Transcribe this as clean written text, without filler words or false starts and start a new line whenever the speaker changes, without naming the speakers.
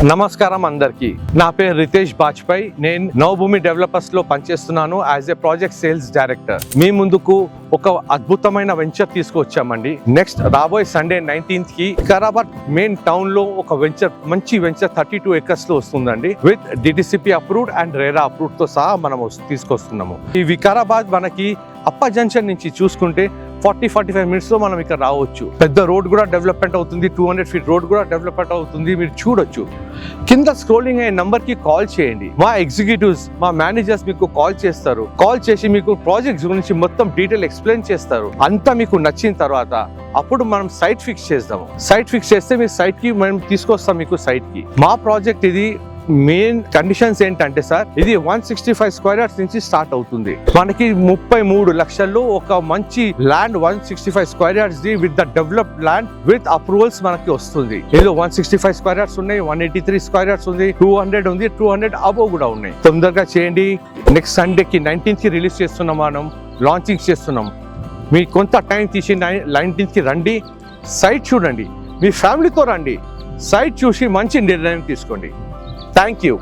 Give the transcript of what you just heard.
నమస్కారం అందరికి. నా పేరు రితేష్ బాజ్పాయ్. నేను నవభూమి డెవలపర్స్ లో పనిచేస్తున్నాను as a project sales director. మీ ముందుకు ఒక అద్భుతమైన వెంచర్ తీసుకొచ్చామండి. నెక్స్ట్ రాబోయే సండే 19th కి వికారాబాద్ మెయిన్ టౌన్ లో ఒక మంచి వెంచర్ 32 acres లో వస్తుందండి. With DTCP approved and RERA approved తో సహా మనం తీసుకొస్తున్నాము. ఈ వికారాబాద్ మనకి అప్ప జంక్షన్ నుంచి చూసుకుంటే 40-45 minutes లో మనం ఇక్కడ రావచ్చు. పెద్ద రోడ్ కూడా డెవలప్మెంట్ అవుతుంది, 200 feet రోడ్ కూడా డెవలప్మెంట్ అవుతుంది. మీరు చూడొచ్చు. కింద స్క్రోలింగ్ అయ్యే నంబర్ కి కాల్ చేయండి. మా ఎగ్జిక్యూటివ్స్, మా మేనేజర్స్ మీకు కాల్ చేస్తారు. కాల్ చేసి మీకు ప్రాజెక్ట్స్ గురించి మొత్తం డీటెయిల్ ఎక్స్ప్లెయిన్ చేస్తారు. అంతా మీకు నచ్చిన తర్వాత అప్పుడు మనం సైట్ ఫిక్స్ చేద్దాము. సైట్ ఫిక్స్ చేస్తే మీ సైట్ కి మనం తీసుకొస్తాం. మీకు సైట్ కి మా ప్రాజెక్ట్ ఇది మెయిన్ కండిషన్స్ ఏంటంటే సార్, ఇది 165 square yards నుంచి స్టార్ట్ అవుతుంది. మనకి 33 లక్షల్లో ఒక మంచి land 165 square yards the with the developed land with approvals మనకి వస్తుంది. ఏదో 165 square yards ఉన్నాయి, 183 square yards ఉంది, 200 ఉంది, 200 అబోవ్ కూడా ఉన్నాయి. తొందరగా చేయండి. నెక్స్ట్ సండేకి 19th కి రిలీజ్ చేస్తున్నాం, మనం లాంచింగ్ చేస్తున్నాం. మీ కొంత టైం తీసి 19th కి రండి, సైట్ చూడండి, మీ ఫ్యామిలీతో రండి, సైట్ చూసి మంచి నిర్ణయం తీసుకోండి. Thank you.